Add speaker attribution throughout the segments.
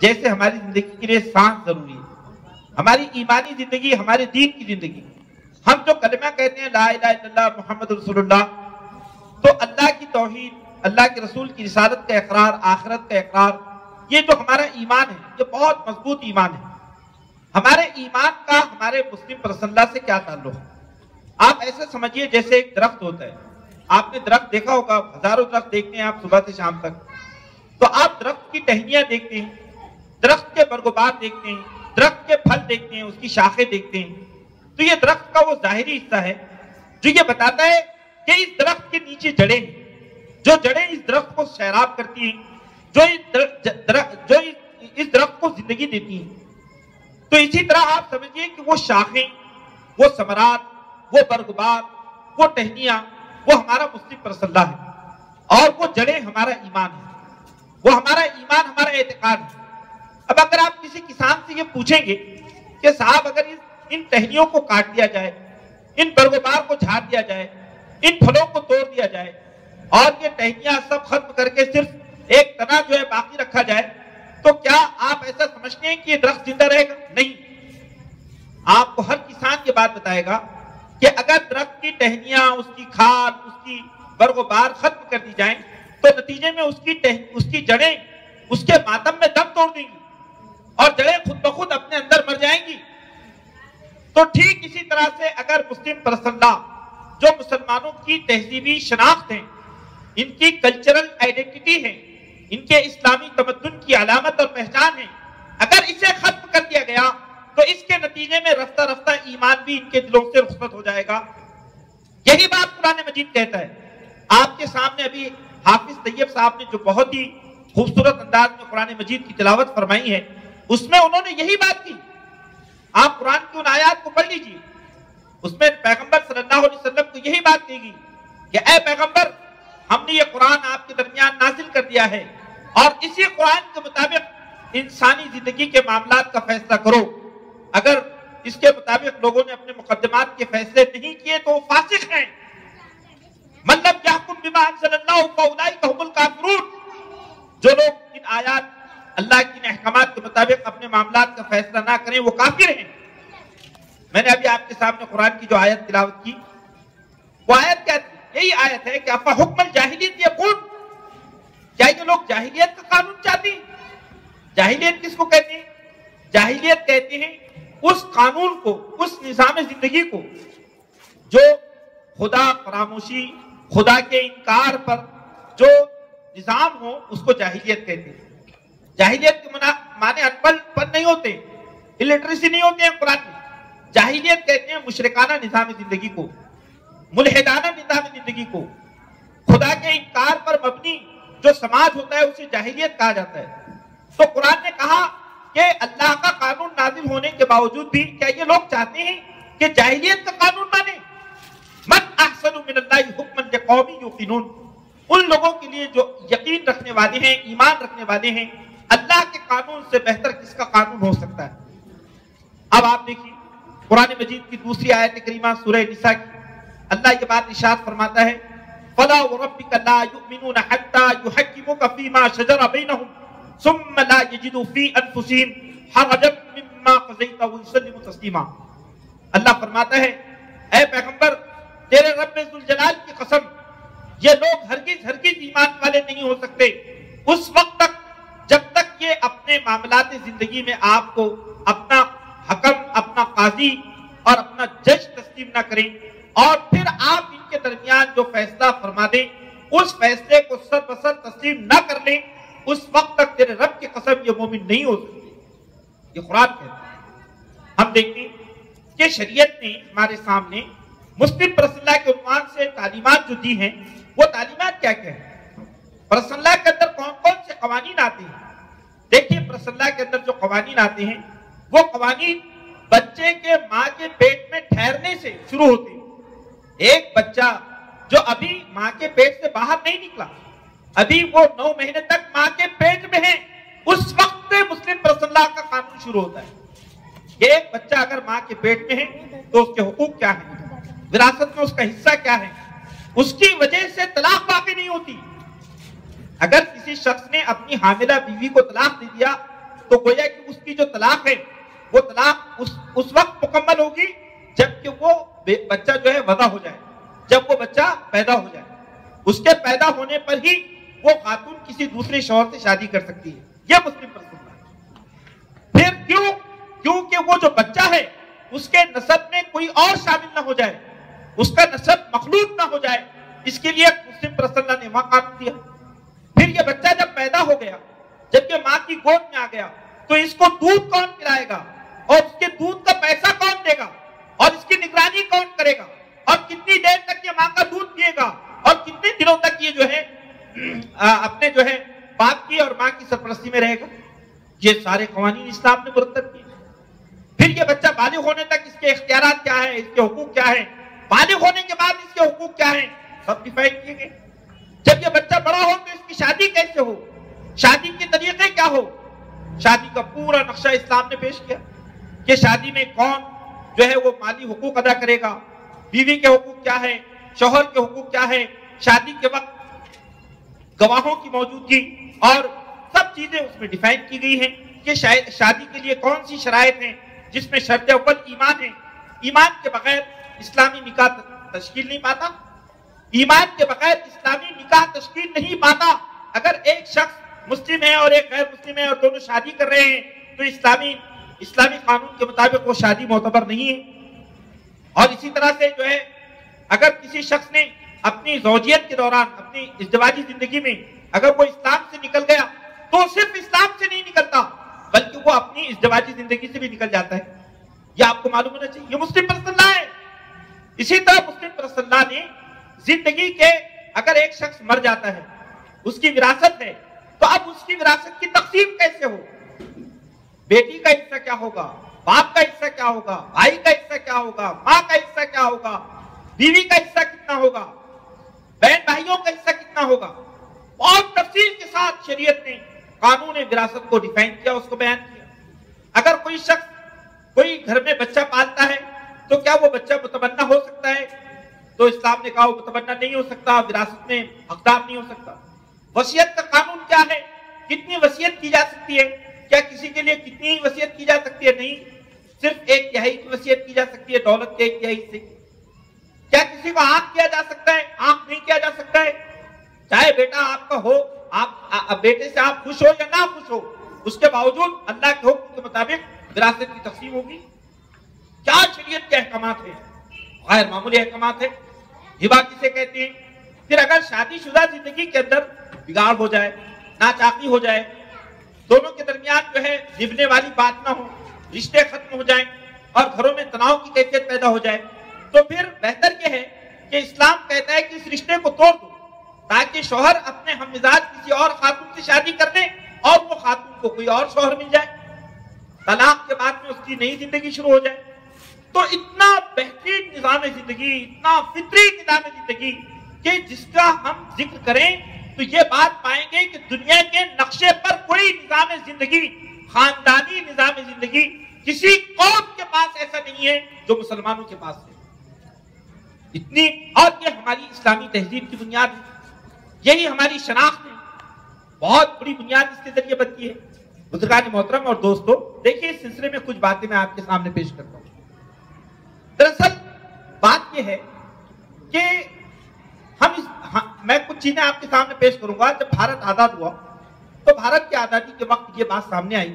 Speaker 1: جیسے ہماری زندگی کے لیے سانس ضروری ہے، ہماری ایمانی زندگی، ہمارے دین کی زندگی، ہم جو کلمہ کہتے ہیں لا الہ الا اللہ محمد رسول اللہ، تو اللہ کی توحید، اللہ کے رسول کی رسالت کا اقرار، آخرت کا اقرار، یہ جو ہمارا ایمان ہے یہ بہت مضبوط ایمان ہے۔ ہمارے ایمان کا ہمارے مسلم رسول اللہ سے کیا تعلق ہے؟ آپ ایسے سمجھیے جیسے ایک درخت ہوتا ہے، آپ نے درخت دیکھا ہوگا، ہزاروں درخت دیکھتے ہیں آپ صبح سے شام تک، تو آپ درخت کی ٹہنیاں دیکھتے ہیں، درخت کے برگوبار دیکھتے ہیں، درخت کے پھل دیکھتے ہیں، اس کی شاخیں دیکھتے ہیں، تو یہ درخت کا وہ ظاہری حصہ ہے جو یہ بتاتا ہے کہ اس درخت کے نیچے جڑیں ہیں، جو جڑیں اس درخت کو سیراب کرتی ہیں، جو اس درخت کو زندگی دیتی ہیں۔ تو اسی طرح آپ سمجھیے کہ وہ شاخیں، وہ ثمرات، وہ برگبار، وہ ٹہنیاں، وہ ہمارا مسلم رسول اللہ ہے، اور وہ جڑیں ہمارا ایمان ہے، وہ ہمارا ایمان، ہمارا اعتقاد ہے۔ اب اگر آپ کسی کسان سے یہ پوچھیں گے کہ صاحب اگر ان ٹہنیوں کو کاٹ دیا جائے، ان برگبار کو جھاڑ دیا جائے، ان پھلوں کو توڑ دیا جائے اور یہ ٹہنیاں سب ختم کر کے صرف ایک تنا جو ہے باقی رکھا جائے، تو کیا آپ ایسا سمجھتے ہیں کہ یہ درخت زندہ رہے گا؟ نہیں۔ آپ کو ہر کسان یہ بات بتائے گا کہ اگر درخت کی ٹہنیاں، اس کی کھال، اس کی برگبار ختم کر دی جائیں تو نتیجے میں اس کی جڑیں اس کے ماتم میں دم توڑ دیں گی اور جڑیں خود بخود اپنے اندر مر جائیں گی۔ تو ٹھیک اسی طرح سے اگر مسلم پرسنلہ جو مسلمانوں کی تہذیبی شناخت ہیں، ان کی کلچرل آئیڈینٹی ہے، ان کے اسلامی تمدن کی علامت اور پہچان ہے، اگر اسے ختم کر دیا گیا تو اس کے نتیجے میں رفتہ رفتہ ایمان بھی ان کے دلوں سے رخصت ہو جائے گا۔ یہی بات قرآن مجید کہتا ہے۔ آپ کے سامنے ابھی حافظ طیب صاحب نے جو بہت ہی خوبصورت انداز میں قرآن مجید کی تلاوت فرمائی ہے، اس میں انہوں نے یہی بات کی۔ آپ قرآن کی ان آیات کو پڑھ لیجئے، اس میں پیغمبر صلی اللہ علیہ وسلم کو یہی بات کہی گئی کہ اے پیغمبر، ہم نے یہ قرآن آپ کے درمیان نازل کر دیا ہے اور اسی قرآن کے مطابق انسانی زندگی کے معاملات کا فیصلہ کرو۔ اگر اس کے مطابق لوگوں نے اپنے مقدمات کے فیصلے نہیں کیے تو وہ فاسق ہیں۔ من لم یحکم بما انزل اللہ فاولئک هم الکافرون۔ جو لوگ ان آیات اللہ کی احکامات کے مطابق اپنے معاملات کا فیصلہ نہ کریں وہ کافر ہیں۔ میں نے ابھی آپ کے سامنے قرآن کی جو آیت تلاوت کی، وہ آیت کیا تھی؟ یہی آیت ہے کہ افا حکم الجاہلیت یبغون، کیا یہ لوگ جاہلیت کا قانون چاہتے ہیں؟ جاہلیت کس کو کہتے ہیں؟ جاہلیت کہتے ہیں اس قانون کو، اس نظام زندگی کو جو خدا فراموشی، خدا کے انکار پر جو نظام ہو، اس کو جاہلیت کہتے ہیں۔ جاہلیت کے معنی ان پڑھ نہیں ہوتے، الٹریسی نہیں ہوتے ہیں قرآن میں۔ جاہلیت کہتے ہیں مشرکانہ نظام زندگی کو، ملحدانہ نظام زندگی کو، خدا کے انکار پر مبنی جو سماج ہوتا ہے اسے جاہلیت کہا جاتا ہے۔ تو قرآن نے کہا کہ اللہ کا قانون نازل ہونے کے باوجود بھی کیا یہ لوگ چاہتے ہیں کہ جاہلیت کا قانون مانے؟ من احسن من اللہ حکما لقوم یوقنون، ان لوگوں کے لیے جو یقین رکھنے والے ہیں، ایمان رکھنے والے ہیں، اللہ کے قانون سے بہتر کس کا قانون ہو سکتا ہے؟ اب آپ دیکھیے قرآن مجید کی دوسری آیت کریمہ سورہ نساء کی، اللہ یہ بات ارشاد فرماتا ہے فَلَا وَرَبِّكَ لَا يُؤْمِنُونَ حَتَّى يُحَكِّمُوكَ فِي مَا شَجَرَ بَيْنَهُمْ ثُمَّ لَا يَجِدُوا فِي أَنفُسِهِمْ حَرَجًا مِّمَّا قَضَيْتَ وَيُسَلِّمُوا تَسْلِيمًا۔ اللہ فرماتا ہے اے پیغمبر، تیرے رب ذوالجلال کی قسم، یہ لوگ ہرگز ایمان والے نہیں ہو سکتے اس وقت تک جب تک یہ اپنے معاملات زندگی میں آپ کو اپنا حکم، اپنا قاضی اور اپنا جج تسلیم نہ کریں، اور پھر آپ ان کے درمیان جو فیصلہ فرما دیں اس فیصلے کو سر بسر تسلیم نہ کر لیں، اس وقت تک تیرے رب کی قسم یہ مومن نہیں ہو سکتے۔ یہ قرآن کہتا ہے۔ ہم دیکھیں کہ شریعت نے ہمارے سامنے مسلم رسول اللہ کے عنوان سے تعلیمات جو دی ہیں، وہ تعلیمات کیا کیا ہیں؟ رسول اللہ کے اندر کون کون سے قوانین آتے ہیں؟ دیکھیے رسول اللہ کے اندر جو قوانین آتے ہیں وہ قوانین بچے کے ماں کے پیٹ میں ٹھہرنے سے شروع ہوتے ہیں۔ ایک بچہ جو ابھی ماں کے پیٹ سے باہر نہیں نکلا، ابھی وہ 9 مہینے تک ماں کے پیٹ میں ہے، اس وقت سے مسلم رسول اللہ کا قانون شروع ہوتا ہے۔ یہ ایک بچہ اگر ماں کے پیٹ میں ہے تو اس کے حقوق کیا ہیں، وراثت میں اس کا حصہ کیا ہے، اس کی وجہ سے طلاق واقع نہیں ہوتی۔ اگر کسی شخص نے اپنی حاملہ بیوی کو طلاق دے دیا تو گویا کہ اس کی جو طلاق ہے وہ طلاق اس وقت مکمل ہوگی جبکہ وہ بچہ جو ہے وضع ہو جائے، جب وہ بچہ پیدا ہو جائے، اس کے پیدا ہونے پر ہی وہ خاتون کسی دوسرے شوہر سے شادی کر سکتی ہے. یہ مسلم پر سننا ہے. پھر کیونکہ وہ جو بچہ ہے اس کے نسب میں کوئی اور شامل نہ ہو جائے، اس کا نسب مخلوط نہ ہو جائے، اس کے لیے مسلم پر صلی اللہ نے وہاں قانون دیا. پھر یہ بچہ جب پیدا ہو گیا، جب یہ ماں کی گود میں آ گیا، تو اس کو دودھ کون پلائے گا اور اس کے دودھ کا پیسہ کون دے گا اور اس کی نگرانی کون کرے گا اور کتنی دیر تک یہ ماں کا دودھ پیے گا اور کتنے دنوں تک یہ جو ہے اپنے جو ہے باپ کی اور ماں کی سرپرستی میں رہے گا. یہ سارے قوانین اسلام نے مرتب کیے. پھر یہ بچہ بالغ ہونے تک اس کے اختیارات کیا ہیں، اس کے حقوق کیا ہیں، بالغ ہونے کے بعد اس کے حقوق کیا ہیں، سب ڈیفائن کیے گئے. جب یہ بچہ بڑا ہو تو اس کی شادی کیسے ہو، شادی کے طریقے کیا ہو، شادی کا پورا نقشہ اسلام نے پیش کیا کہ شادی میں کون جو ہے وہ مالی حقوق ادا کرے گا، بیوی کے حقوق کیا ہے، شوہر کے حقوق کیا ہے، شادی کے وقت گواہوں کی موجودگی اور سب چیزیں اس میں ڈیفائن کی گئی ہیں کہ شادی کے لیے کون سی شرائط ہیں، جس میں شرط اول ایمان ہے. ایمان کے بغیر اسلامی نکاح تشکیل نہیں پاتا، ایمان کے بغیر اسلامی نکاح تشکیل نہیں پاتا. اگر ایک شخص مسلم ہے اور ایک غیر مسلم ہے اور دونوں شادی کر رہے ہیں تو اسلامی قانون کے مطابق وہ شادی معتبر نہیں ہے. اور اسی طرح سے جو ہے اگر کسی شخص نے اپنی زوجیت کے دوران اپنی ازدواجی زندگی میں اگر وہ اسلام سے نکل گیا تو صرف اسلام سے نہیں نکلتا بلکہ وہ اپنی ازدواجی زندگی سے بھی نکل جاتا ہے. یہ آپ کو معلوم ہونا چاہیے. یہ مسلم پر صلی اللہ ہے. اسی طرح مسلم پر صلی اللہ نے زندگی کے اگر ایک شخص مر جاتا ہے، اس کی وراثت ہے، تو اب اس کی وراثت کی تقسیم کیسے ہو، بیٹی کا حصہ کیا ہوگا، باپ کا حصہ کیا ہوگا، بھائی کا حصہ کیا ہوگا، ماں کا حصہ کیا ہوگا، بیوی کا حصہ کتنا ہوگا، بہن بھائیوں کا حصہ کتنا ہوگا. بہت تفصیل کے ساتھ شریعت نے قانون وراثت کو ڈیفائن کیا، اس کو بیان کیا. اگر کوئی شخص کوئی گھر میں بچہ پالتا ہے تو کیا وہ بچہ متبنہ ہو سکتا ہے؟ تو اسلام نے کہا وہ متبنہ نہیں ہو سکتا، وراثت میں حقدار نہیں ہو سکتا. وصیت کا قانون کیا ہے؟ کتنی وصیت کی جا سکتی ہے؟ کیا کسی کے لیے کتنی وصیت کی جا سکتی ہے؟ نہیں، صرف 1/3 کی وصیت کی جا سکتی ہے دولت کے 1/3 سے. کیا کسی کو آنکھ کیا جا سکتا ہے؟ آنکھ نہیں کیا جا سکتا ہے. چاہے بیٹا آپ کا ہو، آپ بیٹے سے آپ خوش ہو یا نہ خوش ہو، اس کے باوجود اللہ کے حکم کے مطابق وراثت کی تقسیم ہوگی. کیا شریعت کے احکامات ہیں، غیر معمولی احکامات ہیں. ہبہ کسے کہتے ہیں؟ پھر اگر شادی شدہ زندگی کے اندر بگاڑ ہو جائے، ناچاقی ہو جائے، دونوں کے درمیان جو ہے نبھنے والی بات نہ ہو، رشتے ختم ہو جائیں اور گھروں میں تناؤ کی کیفیت پیدا ہو جائے، تو پھر بہتر یہ ہے کہ اسلام کہتا ہے کہ اس رشتے کو توڑ دو تاکہ شوہر اپنے ہم مزاج کسی اور خاتون سے شادی کر دے اور وہ خاتون کو کوئی اور شوہر مل جائے، طلاق کے بعد میں اس کی نئی زندگی شروع ہو جائے. تو اتنا بہترین نظام زندگی، اتنا فطری نظام زندگی کہ جس کا ہم ذکر کریں تو یہ بات پائیں گے کہ دنیا کے نقشے پر کوئی نظام زندگی، خاندانی نظام زندگی کسی قوم کے پاس ایسا نہیں ہے جو مسلمانوں کے پاس ہے. اتنی، اور یہ ہماری اسلامی تہذیب کی بنیاد ہے، یہی ہماری شناخت ہے، بہت بڑی بنیاد اس کے ذریعے بنتی ہے. بزرگان محترم اور دوستو، دیکھیں اس سلسلے میں کچھ باتیں میں آپ کے سامنے پیش کرتا ہوں. دراصل بات یہ ہے کہ میں کچھ چیزیں آپ کے سامنے پیش کروں گا. جب بھارت آزاد ہوا تو بھارت کی آزادی کے وقت یہ بات سامنے آئی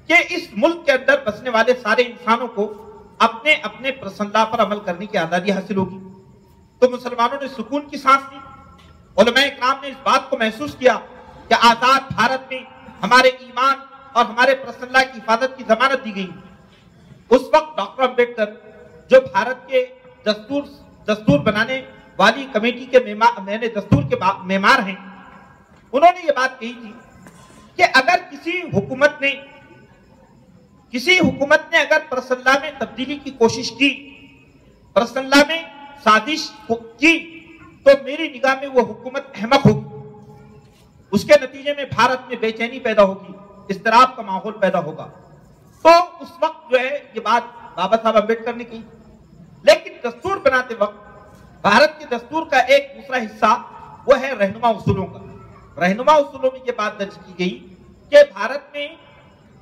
Speaker 1: کہ اس ملک کے اندر بسنے والے سارے انسانوں کو اپنے اپنے پسند اللہ پر عمل کرنے کی آزادی حاصل ہوگی. تو مسلمانوں نے سکون کی سانس لی. علماء اکرام نے اس بات کو محسوس کیا کہ آزاد بھارت میں ہمارے ایمان اور ہمارے پسند اللہ کی حفاظت کی ضمانت دی گئی. اس وقت ڈاکٹر امبیڈکر جو بھارت کے دستور بنانے والی کمیٹی کے دستور کے معمار ہیں، انہوں نے یہ بات کہی تھی کہ اگر کسی حکومت نے اگر پرست اللہ میں تبدیلی کی کوشش کی، پرست اللہ میں سازش کی، تو میری نگاہ میں وہ حکومت احمق ہوگی. اس کے نتیجے میں بھارت میں بے چینی پیدا ہوگی، اضطراب کا ماحول پیدا ہوگا. تو اس وقت جو ہے یہ بات بابا صاحب امبیڈکر نے کہی. لیکن دستور بناتے وقت بھارت کے دستور کا ایک دوسرا حصہ وہ ہے رہنما اصولوں کا. رہنما اصولوں میں یہ بات درج کی گئی کہ بھارت میں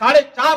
Speaker 1: 4.5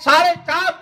Speaker 1: 4.5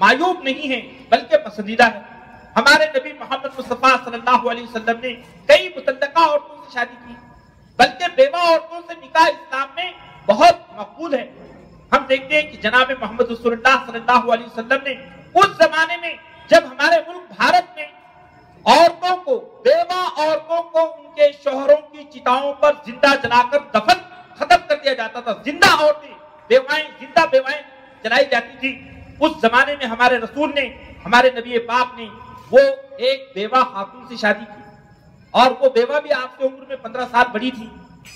Speaker 1: معیوب نہیں ہے بلکہ پسندیدہ ہے۔ ہمارے نبی محمد مصطفیٰ صلی اللہ علیہ وسلم نے کئی مطلقہ عورتوں سے شادی کی، بلکہ بیوہ عورتوں سے نکاح اسلام میں بہت مقبول ہے۔ ہم دیکھتے ہیں کہ جناب محمد رسول اللہ صلی اللہ علیہ وسلم نے اس زمانے میں جب ہمارے ملک بھارت میں عورتوں کو، بیوہ عورتوں کو ان کے شوہروں کی چتاؤں پر زندہ جلا کر دفن ختم کر دیا جاتا تھا، زندہ عورتیں زندہ بیوائیں جلائی جاتی تھی، اس زمانے میں ہمارے رسول نے، ہمارے نبی پاک نے وہ ایک بیوہ خاتون سے شادی کی، اور وہ بیوہ بھی آپ سے عمر میں 15 سال بڑی تھی۔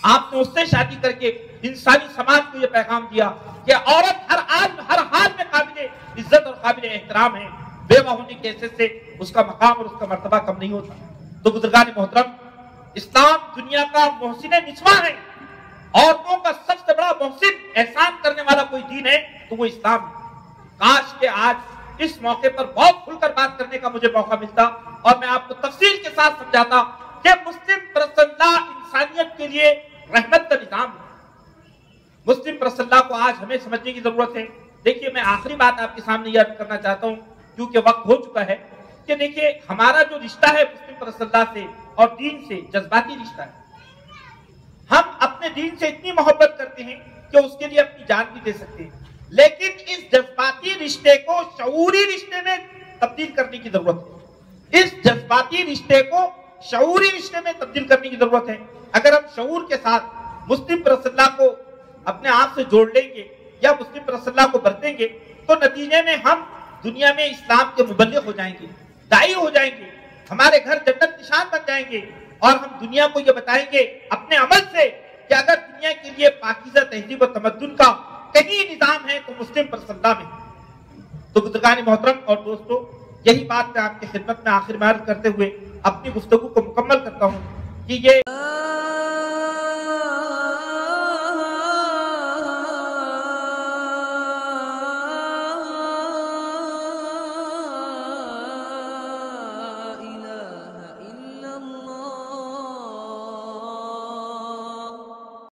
Speaker 1: آپ نے اس سے شادی کر کے انسانی سماج کو یہ پیغام دیا کہ عورت ہر حال میں قابل عزت اور قابل احترام ہے، بیوہ ہونے کے حیثیت سے اس کا مقام اور اس کا مرتبہ کم نہیں ہوتا۔ تو بزرگان محترم، اسلام دنیا کا محسن نسواں ہے، عورتوں کا سب سے بڑا محسن احسان کرنے والا کوئی دین ہے تو وہ اسلام ہے۔ کاش کہ آج اس موقع پر بہت کھل کر بات کرنے کا مجھے موقع ملتا اور میں آپ کو تفصیل کے ساتھ سمجھاتا کہ مسلم پرست اللہ انسانیت کے لیے رحمت کا نظام ہے۔ مسلم پرست اللہ کو آج ہمیں سمجھنے کی ضرورت ہے۔ دیکھیے، میں آخری بات آپ کے سامنے یہ کرنا چاہتا ہوں کیونکہ وقت ہو چکا ہے کہ دیکھیے ہمارا جو رشتہ ہے مسلم پرست اللہ سے اور دین سے جذباتی رشتہ ہے۔ ہم اپنے دین سے اتنی محبت کرتے ہیں کہ اس کے لیے اپنی جان بھی دے سکتے ہیں، لیکن اس جذباتی رشتے کو شعوری رشتے میں تبدیل کرنے کی ضرورت ہے۔ اس جذباتی رشتے کو شعوری رشتے میں تبدیل کرنے کی ضرورت ہے۔ اگر ہم شعور کے ساتھ مسلم پرست اللہ کو اپنے آپ سے جوڑ لیں گے یا مسلم پرست اللہ کو برتیں گے تو نتیجے میں ہم دنیا میں اسلام کے مبلغ ہو جائیں گے، داعی ہو جائیں گے، ہمارے گھر جنت نشان بن جائیں گے، اور ہم دنیا کو یہ بتائیں گے اپنے عمل سے کہ اگر دنیا کے لیے پاکیزہ تہذیب و تمدن کا کہیں نظام ہے تو مسلم پرست اللہ میں۔ تو بزرگان محترم اور دوستو، یہی بات میں آپ کی خدمت میں آخر میں عرض کرتے ہوئے اپنی گفتگو کو مکمل کرتا ہوں کہ یہ